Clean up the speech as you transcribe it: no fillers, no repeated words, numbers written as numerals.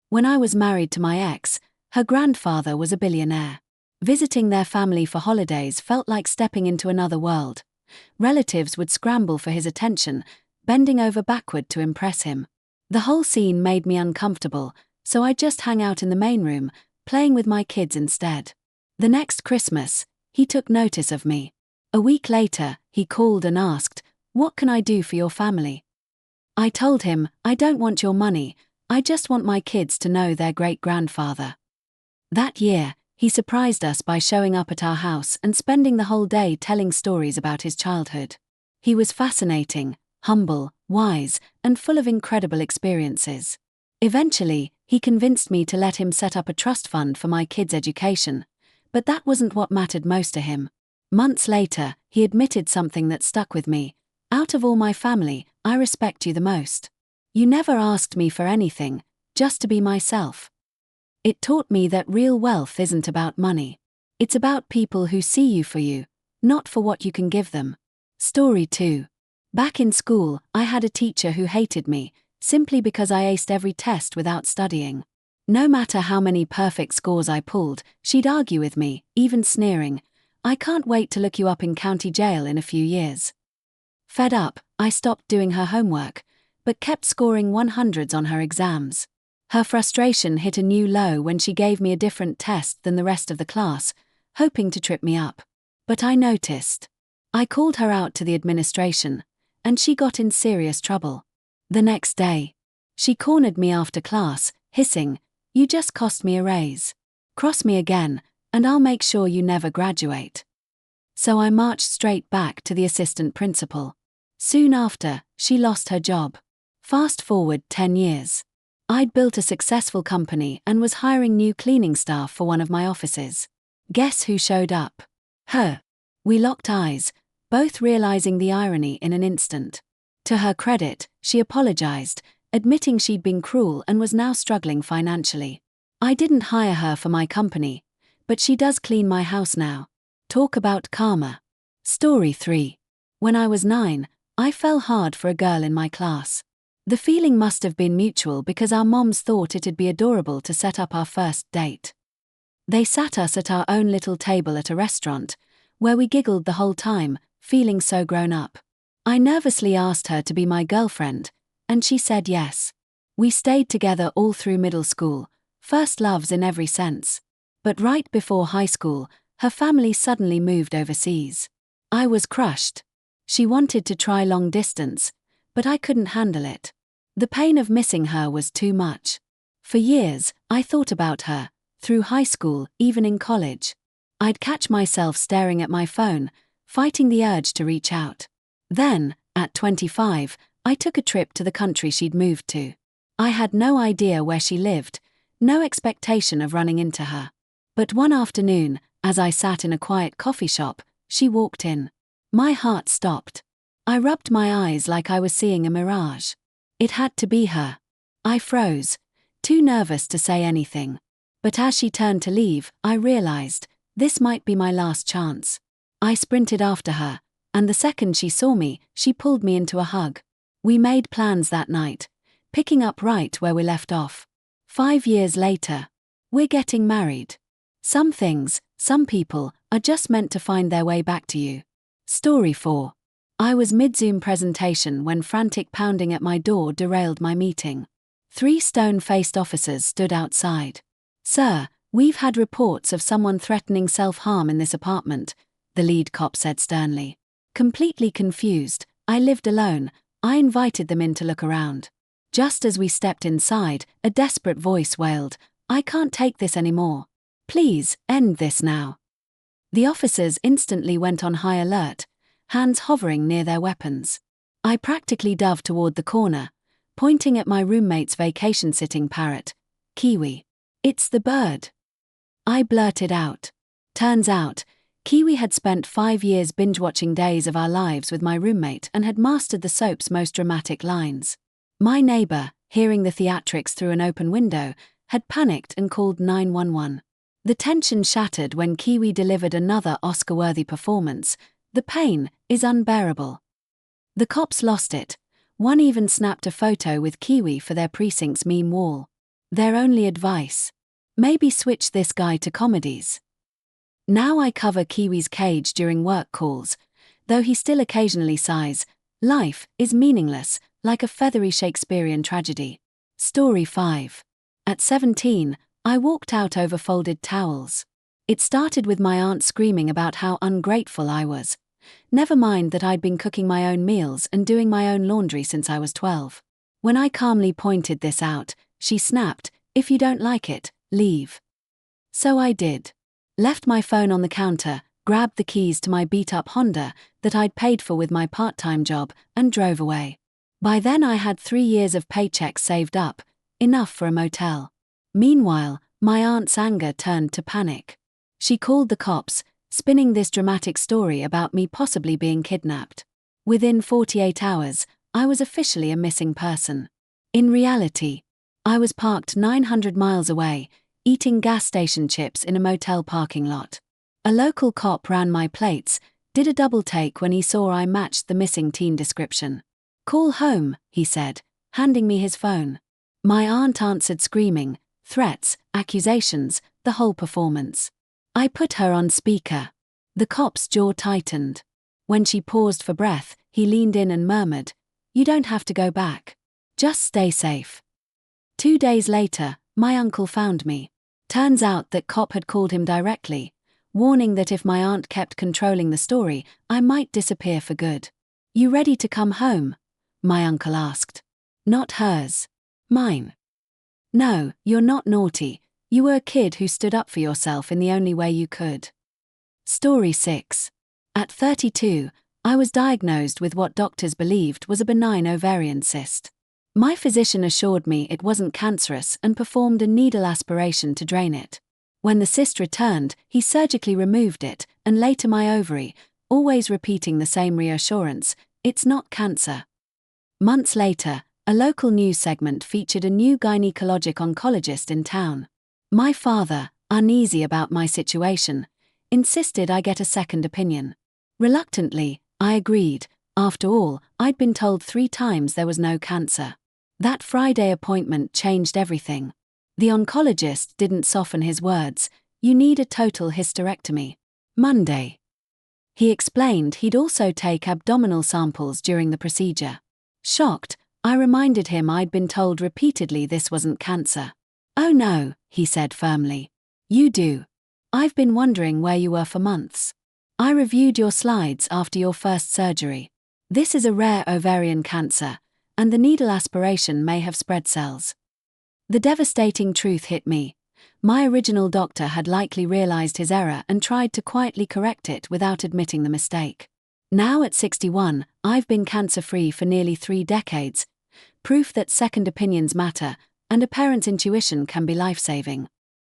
When I was married to my ex, her grandfather was a billionaire. Visiting their family for holidays felt like stepping into another world. Relatives would scramble for his attention, bending over backward to impress him. The whole scene made me uncomfortable, so I just hung out in the main room, playing with my kids instead. The next Christmas, he took notice of me. A week later, he called and asked, "What can I do for your family?" I told him, "I don't want your money, I just want my kids to know their great-grandfather." That year, he surprised us by showing up at our house and spending the whole day telling stories about his childhood. He was fascinating, humble, wise, and full of incredible experiences. Eventually, he convinced me to let him set up a trust fund for my kids' education, but that wasn't what mattered most to him. Months later, he admitted something that stuck with me. "Out of all my family, I respect you the most. You never asked me for anything, just to be myself." It taught me that real wealth isn't about money. It's about people who see you for you, not for what you can give them. Story 2. Back in school, I had a teacher who hated me, simply because I aced every test without studying. No matter how many perfect scores I pulled, she'd argue with me, even sneering, "I can't wait to look you up in county jail in a few years." Fed up, I stopped doing her homework, but kept scoring 100s on her exams. Her frustration hit a new low when she gave me a different test than the rest of the class, hoping to trip me up. But I noticed. I called her out to the administration, and she got in serious trouble. The next day, she cornered me after class, hissing, "You just cost me a raise. Cross me again, and I'll make sure you never graduate." So I marched straight back to the assistant principal. Soon after, she lost her job. Fast forward 10 years. I'd built a successful company and was hiring new cleaning staff for one of my offices. Guess who showed up? Her. We locked eyes, both realizing the irony in an instant. To her credit, she apologized, admitting she'd been cruel and was now struggling financially. I didn't hire her for my company, but she does clean my house now. Talk about karma. Story 3. When I was 9, I fell hard for a girl in my class. The feeling must have been mutual because our moms thought it'd be adorable to set up our first date. They sat us at our own little table at a restaurant, where we giggled the whole time, feeling so grown up. I nervously asked her to be my girlfriend, and she said yes. We stayed together all through middle school, first loves in every sense. But right before high school, her family suddenly moved overseas. I was crushed. She wanted to try long distance, but I couldn't handle it. The pain of missing her was too much. For years, I thought about her, through high school, even in college. I'd catch myself staring at my phone, fighting the urge to reach out. Then, at 25, I took a trip to the country she'd moved to. I had no idea where she lived, no expectation of running into her. But one afternoon, as I sat in a quiet coffee shop, she walked in. My heart stopped. I rubbed my eyes like I was seeing a mirage. It had to be her. I froze, too nervous to say anything. But as she turned to leave, I realized, this might be my last chance. I sprinted after her, and the second she saw me, she pulled me into a hug. We made plans that night, picking up right where we left off. 5 years later, we're getting married. Some things, some people, are just meant to find their way back to you. Story 4. I was mid-Zoom presentation when frantic pounding at my door derailed my meeting. 3 stone-faced officers stood outside. "Sir, we've had reports of someone threatening self-harm in this apartment," the lead cop said sternly. Completely confused, I lived alone, I invited them in to look around. Just as we stepped inside, a desperate voice wailed, "I can't take this anymore. Please, end this now." The officers instantly went on high alert, hands hovering near their weapons. I practically dove toward the corner, pointing at my roommate's vacation-sitting parrot, Kiwi. "It's the bird," I blurted out. Turns out, Kiwi had spent 5 years binge-watching Days of Our Lives with my roommate and had mastered the soap's most dramatic lines. My neighbor, hearing the theatrics through an open window, had panicked and called 911. The tension shattered when Kiwi delivered another Oscar-worthy performance. The pain is unbearable. The cops lost it. One even snapped a photo with Kiwi for their precinct's meme wall. Their only advice: maybe switch this guy to comedies. Now I cover Kiwi's cage during work calls, though he still occasionally sighs, "Life is meaningless, like a feathery Shakespearean tragedy." Story 5. At 17, I walked out over folded towels. It started with my aunt screaming about how ungrateful I was. Never mind that I'd been cooking my own meals and doing my own laundry since I was 12. When I calmly pointed this out, she snapped, "If you don't like it, leave." So I did. Left my phone on the counter, grabbed the keys to my beat-up Honda that I'd paid for with my part-time job, and drove away. By then I had 3 years of paychecks saved up, enough for a motel. Meanwhile, my aunt's anger turned to panic. She called the cops, spinning this dramatic story about me possibly being kidnapped. Within 48 hours, I was officially a missing person. In reality, I was parked 900 miles away, eating gas station chips in a motel parking lot. A local cop ran my plates, did a double take when he saw I matched the missing teen description. "Call home," he said, handing me his phone. My aunt answered screaming, threats, accusations, the whole performance. I put her on speaker. The cop's jaw tightened. When she paused for breath, he leaned in and murmured, "You don't have to go back. Just stay safe." 2 days later, my uncle found me. Turns out that cop had called him directly, warning that if my aunt kept controlling the story, I might disappear for good. "You ready to come home?" my uncle asked. Not hers. Mine. "No, you're not naughty. You were a kid who stood up for yourself in the only way you could." Story 6. At 32, I was diagnosed with what doctors believed was a benign ovarian cyst. My physician assured me it wasn't cancerous and performed a needle aspiration to drain it. When the cyst returned, he surgically removed it, and later my ovary, always repeating the same reassurance, "It's not cancer." Months later, a local news segment featured a new gynecologic oncologist in town. My father, uneasy about my situation, insisted I get a second opinion. Reluctantly, I agreed. After all, I'd been told 3 times there was no cancer. That Friday appointment changed everything. The oncologist didn't soften his words, "You need a total hysterectomy." Monday. He explained he'd also take abdominal samples during the procedure. Shocked, I reminded him I'd been told repeatedly this wasn't cancer. "Oh no," he said firmly. "You do. I've been wondering where you were for months. I reviewed your slides after your first surgery. This is a rare ovarian cancer, and the needle aspiration may have spread cells." The devastating truth hit me. My original doctor had likely realized his error and tried to quietly correct it without admitting the mistake. Now at 61, I've been cancer-free for nearly 3 decades, proof that second opinions matter, and a parent's intuition can be life-saving.